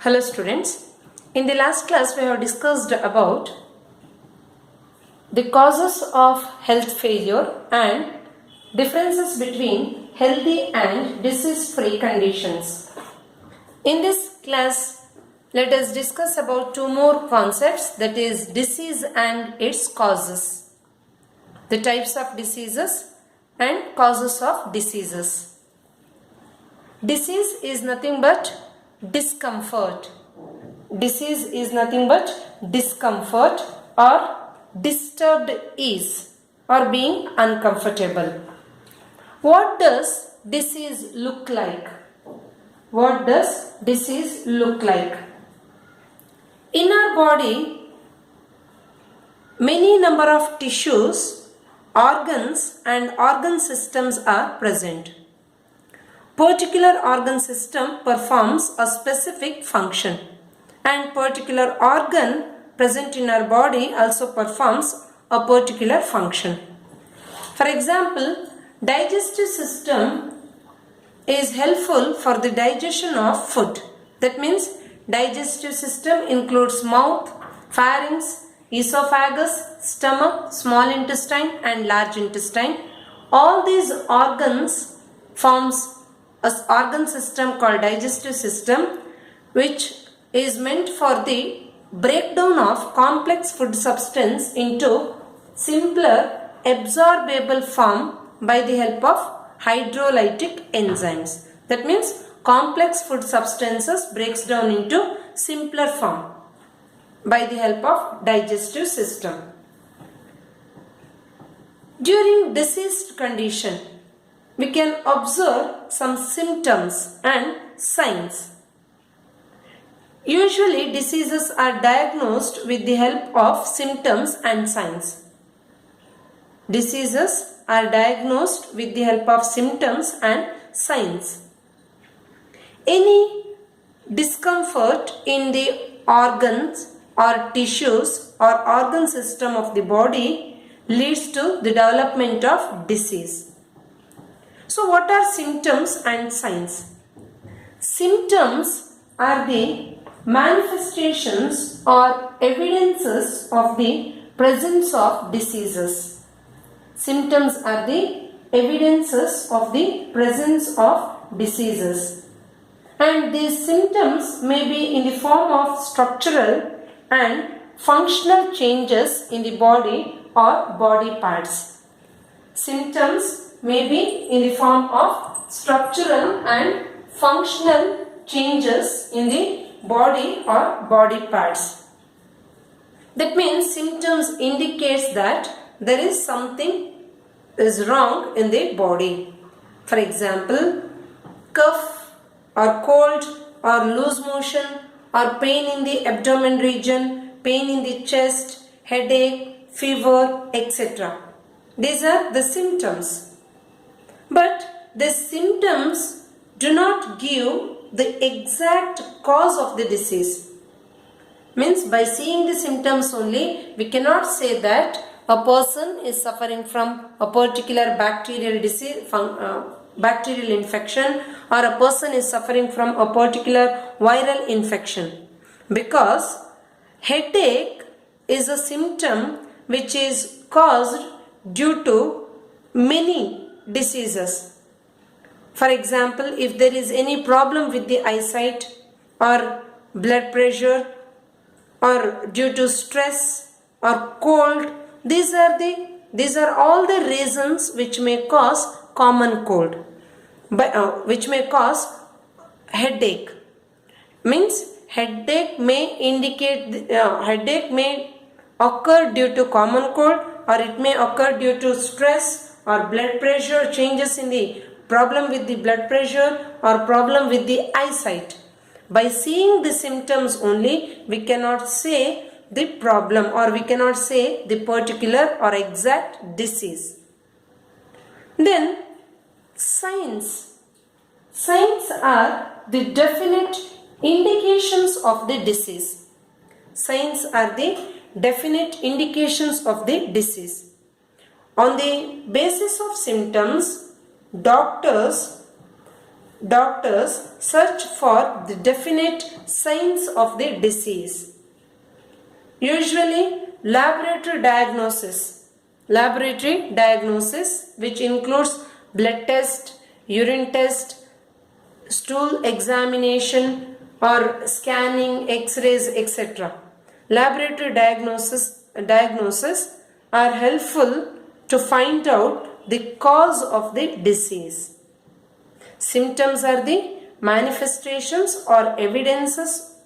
Hello students, in the last class we have discussed about the causes of health failure and differences between healthy and disease-free conditions. In this class, let us discuss about two more concepts, that is disease and its causes, the types of diseases and causes of diseases. Disease is nothing but discomfort. Disease is nothing but discomfort or disturbed ease or being uncomfortable. What does disease look like? What does disease look like? In our body, many number of tissues, organs and organ systems are present. Particular organ system performs a specific function, and particular organ present in our body also performs a particular function. For example, digestive system is helpful for the digestion of food. That means digestive system includes mouth, pharynx, esophagus, stomach, small intestine and large intestine. All these organs forms an organ system called digestive system, which is meant for the breakdown of complex food substance into simpler absorbable form by the help of hydrolytic enzymes. That means complex food substances breaks down into simpler form by the help of digestive system. During diseased condition, we can observe some symptoms and signs. Usually diseases are diagnosed with the help of symptoms and signs. Diseases are diagnosed with the help of symptoms and signs. Any discomfort in the organs or tissues or organ system of the body leads to the development of disease. So what are symptoms and signs? Symptoms are the manifestations or evidences of the presence of diseases. Symptoms are the evidences of the presence of diseases. And these symptoms may be in the form of structural and functional changes in the body or body parts. Symptoms may be in the form of structural and functional changes in the body or body parts. That means symptoms indicates that there is something is wrong in the body. For example, cough or cold or loose motion or pain in the abdomen region, pain in the chest, headache, fever, etc. These are the symptoms. But the symptoms do not give the exact cause of the disease. Means by seeing the symptoms only, we cannot say that a person is suffering from a particular bacterial disease, bacterial infection, or a person is suffering from a particular viral infection. Because headache is a symptom which is caused due to many diseases. For example, if there is any problem with the eyesight or blood pressure or due to stress or cold, these are all the reasons which may cause common cold, which may cause headache. Means headache may indicate headache may occur due to common cold, or it may occur due to stress or blood pressure changes in the problem with the blood pressure or problem with the eyesight. By seeing the symptoms only, we cannot say the problem or we cannot say the particular or exact disease. Then signs. Signs are the definite indications of the disease. Signs are the definite indications of the disease. On the basis of symptoms, doctors doctors search for the definite signs of the disease. Usually, laboratory diagnosis which includes blood test, urine test, stool examination or scanning, x-rays, etc. Laboratory diagnosis are helpful to find out the cause of the disease. Symptoms are the manifestations or evidences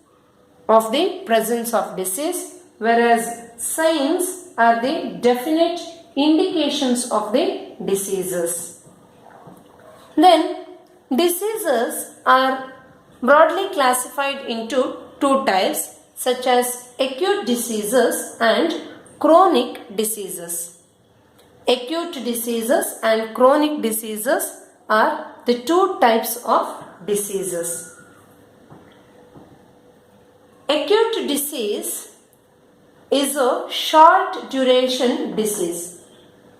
of the presence of disease, whereas signs are the definite indications of the diseases. Then, diseases are broadly classified into two types, such as acute diseases and chronic diseases. Acute diseases and chronic diseases are the two types of diseases. Acute disease is a short duration disease.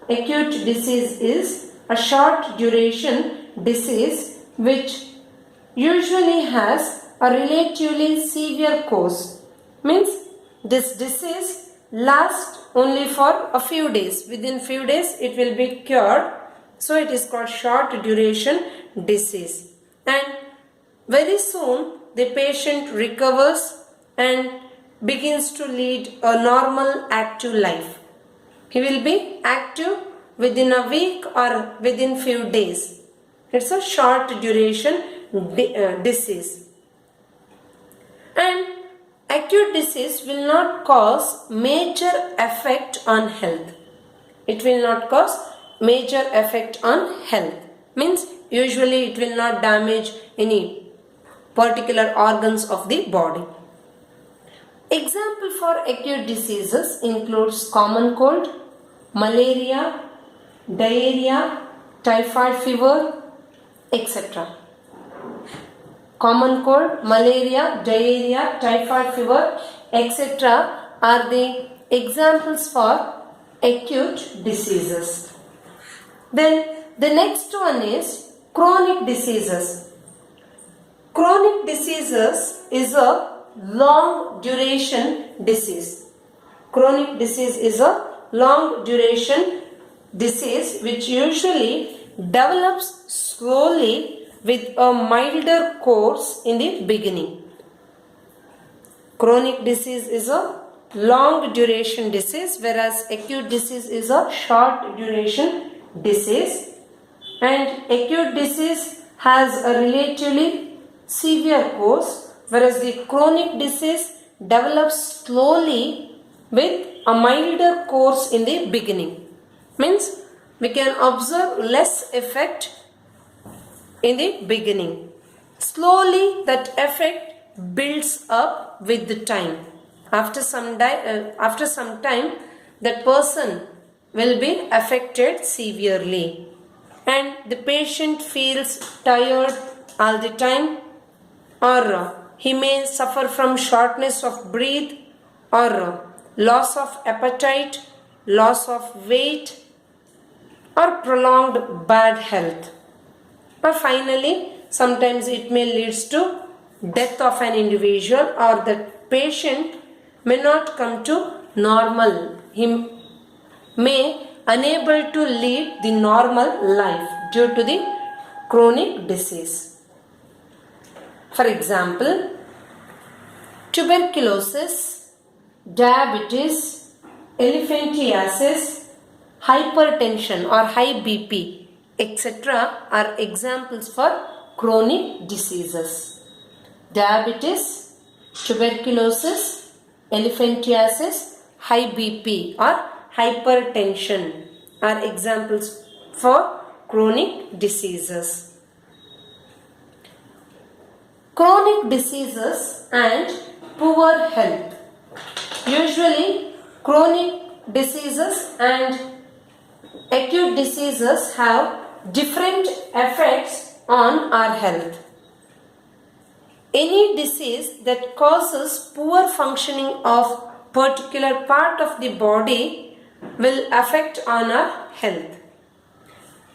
Acute disease is a short duration disease which usually has a relatively severe course. Means this disease lasts only for a few days. Within few days it will be cured. So it is called short duration disease. And very soon the patient recovers and begins to lead a normal active life. He will be active within a week or within few days. It's a short duration disease. And acute disease will not cause major effect on health. It will not cause major effect on health. Means usually it will not damage any particular organs of the body. Example for acute diseases includes common cold, malaria, diarrhea, typhoid fever, etc. Common cold, malaria, diarrhea, typhoid fever, etc. are the examples for acute diseases. Then the next one is chronic diseases. Chronic diseases is a long duration disease. Chronic disease is a long duration disease which usually develops slowly with a milder course in the beginning. Chronic disease is a long duration disease, whereas acute disease is a short duration disease. And acute disease has a relatively severe course, whereas the chronic disease develops slowly with a milder course in the beginning. Means we can observe less effect in the beginning. Slowly that effect builds up with the time. After some time that person will be affected severely and the patient feels tired all the time, or he may suffer from shortness of breath or loss of appetite, loss of weight or prolonged bad health. But finally, sometimes it may lead to death of an individual, or the patient may not come to normal. He may unable to lead the normal life due to the chronic disease. For example, tuberculosis, diabetes, elephantiasis, hypertension or high BP, etc. are examples for chronic diseases. Diabetes, tuberculosis, elephantiasis, high BP or hypertension are examples for chronic diseases. Chronic diseases and poor health. Usually, chronic diseases and acute diseases have different effects on our health. Any disease that causes poor functioning of particular part of the body will affect on our health.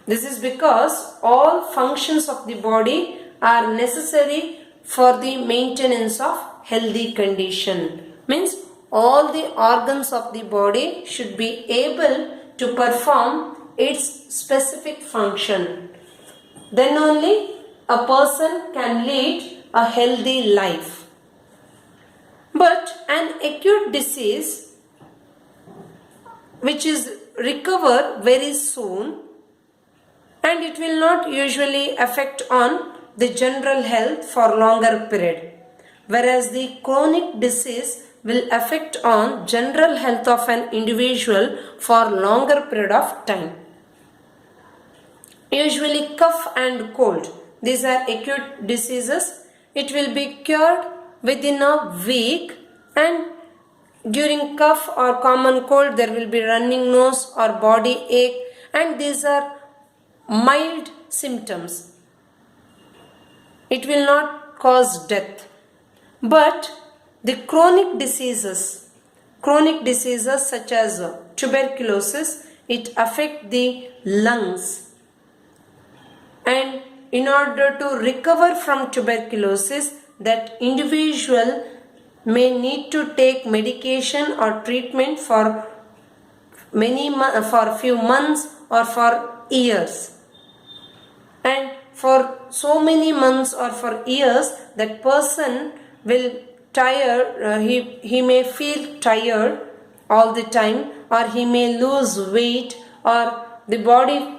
This is because all functions of the body are necessary for the maintenance of healthy condition. Means all the organs of the body should be able to perform its specific function. Then only a person can lead a healthy life. But an acute disease which is recover very soon, and it will not usually affect on the general health for longer period, whereas the chronic disease will affect on general health of an individual for longer period of time. Usually cough and cold, these are acute diseases. It will be cured within a week, and during cough or common cold there will be running nose or body ache, and these are mild symptoms. It will not cause death. But the chronic diseases such as tuberculosis, it affects the lungs, and in order to recover from tuberculosis, that individual may need to take medication or treatment for few months or for years. And for so many months or for years, that person will tire, he may feel tired all the time, or he may lose weight, or the body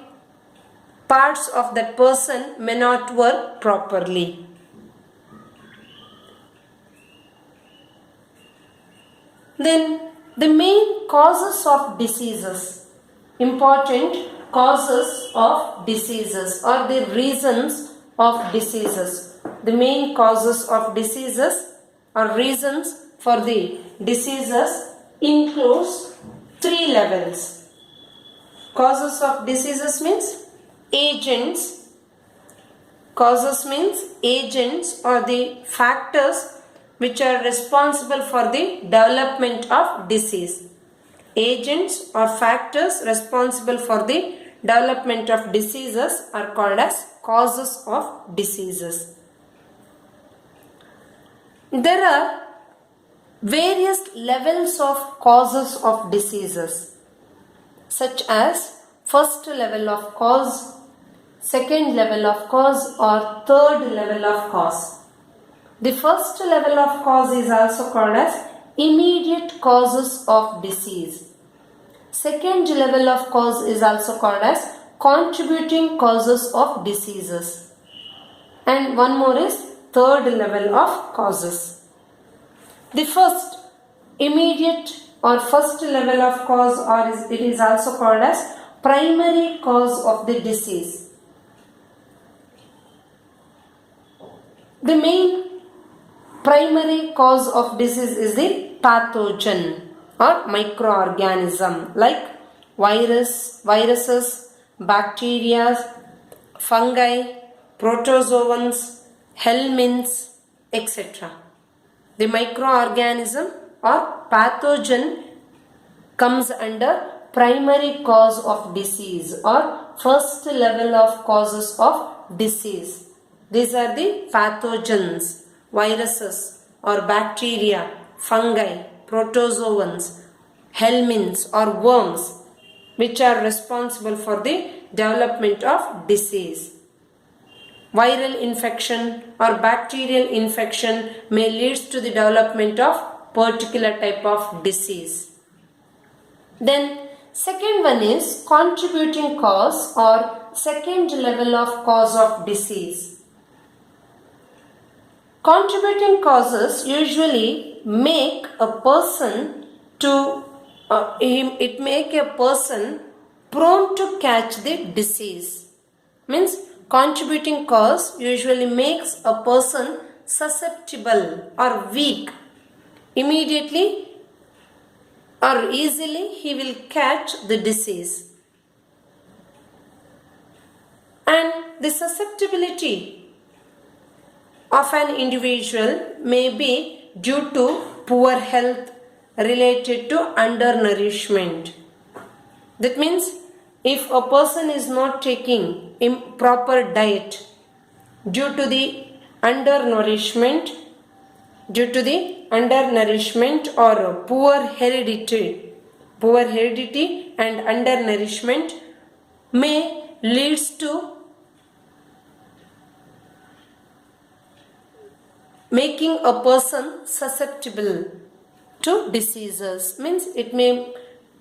parts of that person may not work properly. Then the main causes of diseases, important causes of diseases or the reasons of diseases. The main causes of diseases or reasons for the diseases includes 3 levels. Causes of diseases means agents. Causes means agents or the factors which are responsible for the development of disease. Agents or factors responsible for the development of diseases are called as causes of diseases. There are various levels of causes of diseases, such as first level of cause, second level of cause, or third level of cause. The first level of cause is also called as immediate causes of disease. Second level of cause is also called as contributing causes of diseases. And one more is third level of causes. The first immediate or first level of cause, or it is also called as primary cause of the disease. The main primary cause of disease is the pathogen or microorganism like viruses, bacteria, fungi, protozoans, helminths, etc. The microorganism or pathogen comes under primary cause of disease or first level of causes of disease. These are the pathogens, viruses or bacteria, fungi, protozoans, helminths or worms, which are responsible for the development of disease. Viral infection or bacterial infection may lead to the development of particular type of disease. Then second one is contributing cause or second level of cause of disease. Contributing causes usually make a person prone to catch the disease. Means contributing cause usually makes a person susceptible or weak. Immediately or easily he will catch the disease. And the susceptibility of an individual may be due to poor health related to undernourishment. That means if a person is not taking proper diet due to the undernourishment, or poor heredity and undernourishment may leads to making a person susceptible to diseases. Means it may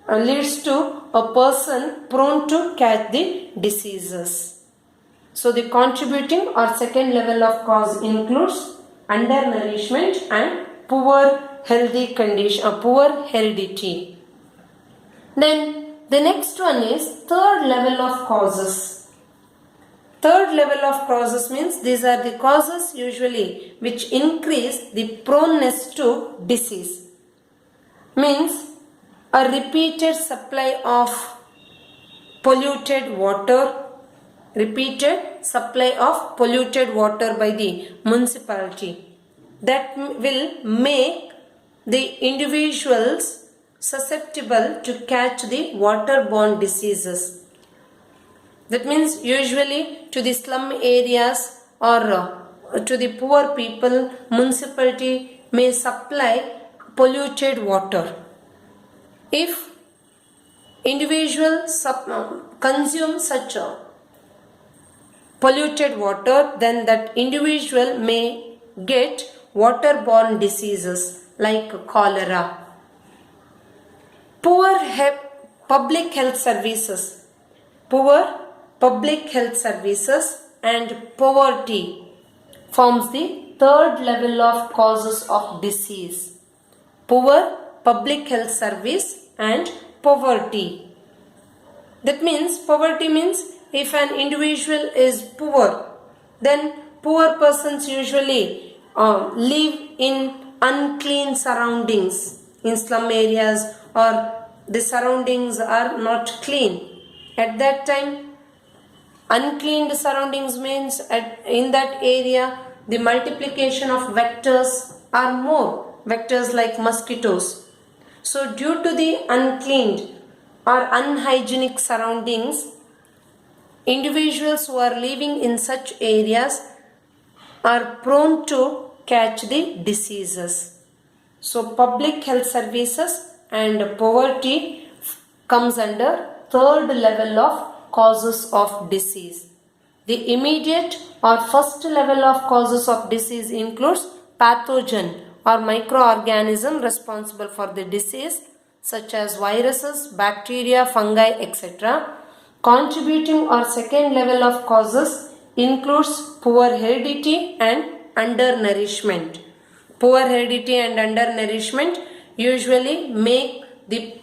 leads to a person prone to catch the diseases. So the contributing or second level of cause includes undernourishment and poor healthy condition or poor heredity. Then the next one is third level of causes. Third level of causes means these are the causes usually which increase the proneness to disease. Means a repeated supply of polluted water by the municipality that will make the individuals susceptible to catch the waterborne diseases. That means usually to the slum areas or to the poor people, municipality may supply polluted water. If individuals consume such polluted water, then that individual may get waterborne diseases like cholera. Poor public health services and poverty forms the third level of causes of disease. Poor public health service and poverty. That means poverty means if an individual is poor, then poor persons usually live in unclean surroundings in slum areas, or the surroundings are not clean. At that time, uncleaned surroundings means in that area the multiplication of vectors are more, vectors like mosquitoes. So due to the uncleaned or unhygienic surroundings, individuals who are living in such areas are prone to catch the diseases. So public health services and poverty comes under third level of causes of disease. The immediate or first level of causes of disease includes pathogen or microorganism responsible for the disease such as viruses, bacteria, fungi, etc. Contributing or second level of causes includes poor heredity and undernourishment. Poor heredity and undernourishment usually make the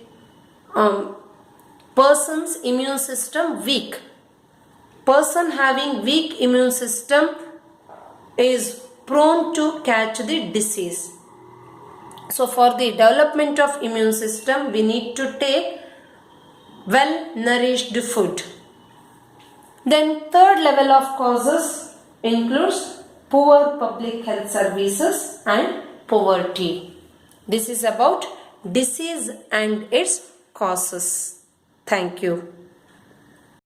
person's immune system weak. Person having weak immune system is prone to catch the disease. So for the development of immune system, we need to take well nourished food. Then third level of causes includes poor public health services and poverty. This is about disease and its causes. Thank you.